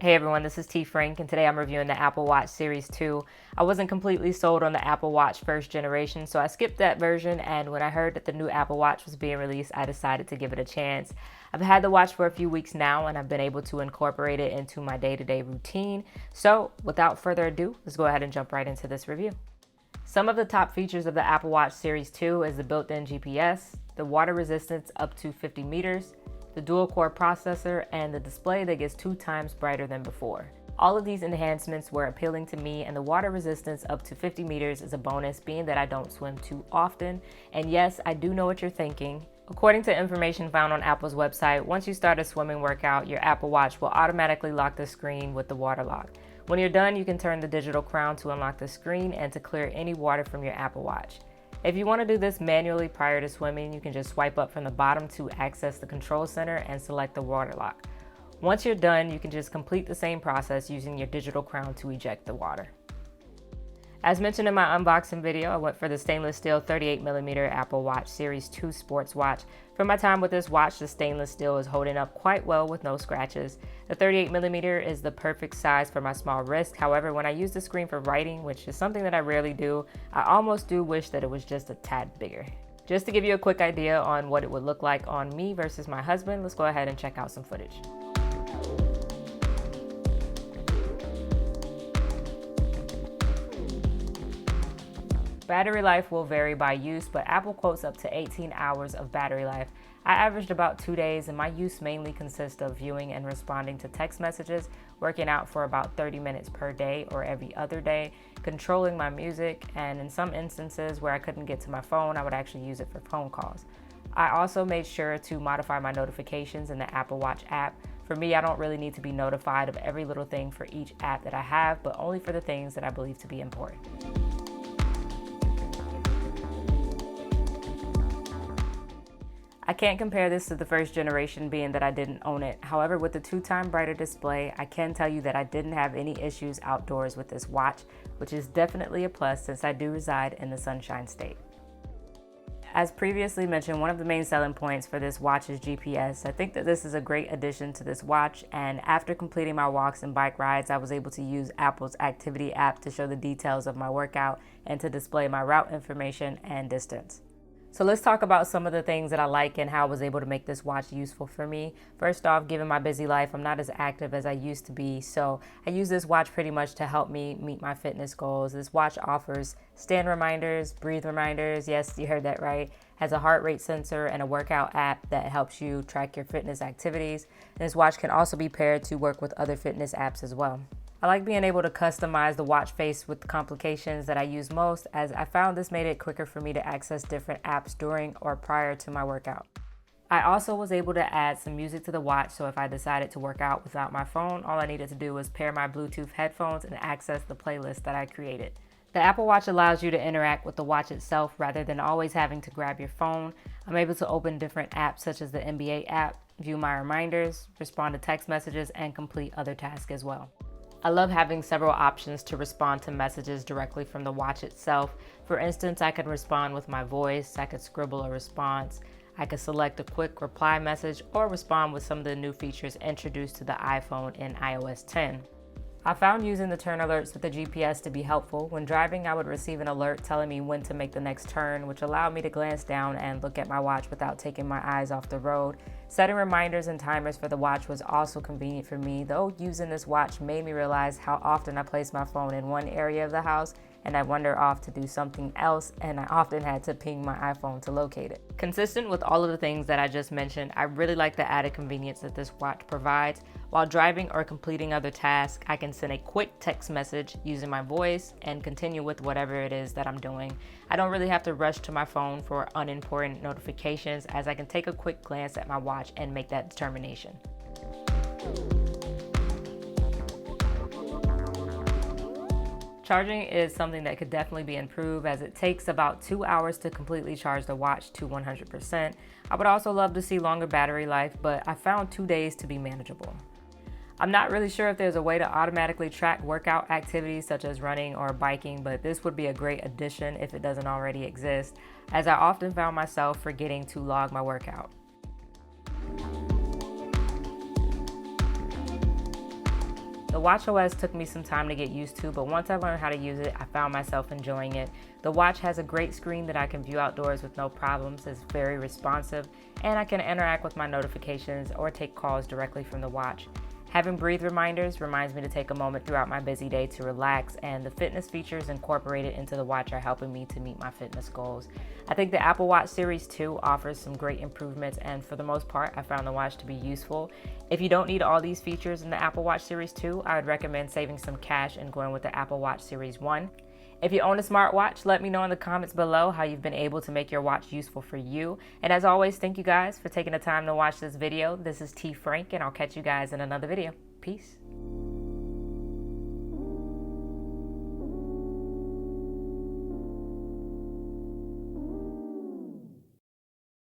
Hey everyone, this is T Frank, and today I'm reviewing the Apple Watch Series 2. I wasn't completely sold on the Apple Watch first generation, so I skipped that version, and when I heard that the new Apple Watch was being released, I decided to give it a chance. I've had the watch for a few weeks now, and I've been able to incorporate it into my day-to-day routine. So without further ado, let's go ahead and jump right into this review. Some of the top features of the Apple Watch Series 2 is the built-in GPS, the water resistance up to 50 meters, the dual-core processor, and the display that gets 2 times brighter than before. All of these enhancements were appealing to me, and the water resistance up to 50 meters is a bonus, being that I don't swim too often. And yes, I do know what you're thinking. According to information found on Apple's website, once you start a swimming workout, your Apple Watch will automatically lock the screen with the water lock. When you're done, you can turn the digital crown to unlock the screen and to clear any water from your Apple Watch. If you want to do this manually prior to swimming, you can just swipe up from the bottom to access the control center and select the water lock. Once you're done, you can just complete the same process using your digital crown to eject the water. As mentioned in my unboxing video, I went for the stainless steel 38mm Apple Watch Series 2 sports watch. For my time with this watch, the stainless steel is holding up quite well with no scratches. The 38mm is the perfect size for my small wrist. However, when I use the screen for writing, which is something that I rarely do, I almost do wish that it was just a tad bigger. Just to give you a quick idea on what it would look like on me versus my husband, let's go ahead and check out some footage. Battery life will vary by use, but Apple quotes up to 18 hours of battery life. I averaged about 2 days, and my use mainly consists of viewing and responding to text messages, working out for about 30 minutes per day or every other day, controlling my music, and in some instances where I couldn't get to my phone, I would actually use it for phone calls. I also made sure to modify my notifications in the Apple Watch app. For me, I don't really need to be notified of every little thing for each app that I have, but only for the things that I believe to be important. I can't compare this to the first generation, being that I didn't own it. However, with the 2-time brighter display, I can tell you that I didn't have any issues outdoors with this watch, which is definitely a plus since I do reside in the Sunshine State. As previously mentioned, one of the main selling points for this watch is GPS. I think that this is a great addition to this watch, and after completing my walks and bike rides, I was able to use Apple's Activity app to show the details of my workout and to display my route information and distance. So let's talk about some of the things that I like and how I was able to make this watch useful for me. First off, given my busy life, I'm not as active as I used to be, so I use this watch pretty much to help me meet my fitness goals. This watch offers stand reminders, breathe reminders, yes, you heard that right, has a heart rate sensor and a workout app that helps you track your fitness activities. And this watch can also be paired to work with other fitness apps as well. I like being able to customize the watch face with the complications that I use most, as I found this made it quicker for me to access different apps during or prior to my workout. I also was able to add some music to the watch, so if I decided to work out without my phone, all I needed to do was pair my Bluetooth headphones and access the playlist that I created. The Apple Watch allows you to interact with the watch itself rather than always having to grab your phone. I'm able to open different apps such as the NBA app, view my reminders, respond to text messages, and complete other tasks as well. I love having several options to respond to messages directly from the watch itself. For instance, I could respond with my voice, I could scribble a response, I could select a quick reply message, or respond with some of the new features introduced to the iPhone in iOS 10. I found using the turn alerts with the GPS to be helpful. When driving, I would receive an alert telling me when to make the next turn, which allowed me to glance down and look at my watch without taking my eyes off the road. Setting reminders and timers for the watch was also convenient for me, though using this watch made me realize how often I place my phone in one area of the house and I wander off to do something else, and I often had to ping my iPhone to locate it. Consistent with all of the things that I just mentioned, I really like the added convenience that this watch provides. While driving or completing other tasks, I can send a quick text message using my voice and continue with whatever it is that I'm doing. I don't really have to rush to my phone for unimportant notifications, as I can take a quick glance at my watch and make that determination. Charging is something that could definitely be improved, as it takes about 2 hours to completely charge the watch to 100%. I would also love to see longer battery life, but I found 2 days to be manageable. I'm not really sure if there's a way to automatically track workout activities such as running or biking, but this would be a great addition if it doesn't already exist, as I often found myself forgetting to log my workout. The watchOS took me some time to get used to, but once I learned how to use it, I found myself enjoying it. The watch has a great screen that I can view outdoors with no problems, it's very responsive, and I can interact with my notifications or take calls directly from the watch. Having breathe reminders reminds me to take a moment throughout my busy day to relax, and the fitness features incorporated into the watch are helping me to meet my fitness goals. I think the Apple Watch Series 2 offers some great improvements, and for the most part, I found the watch to be useful. If you don't need all these features in the Apple Watch Series 2, I would recommend saving some cash and going with the Apple Watch Series 1. If you own a smartwatch, let me know in the comments below how you've been able to make your watch useful for you. And as always, thank you guys for taking the time to watch this video. This is T Frank, and I'll catch you guys in another video. Peace.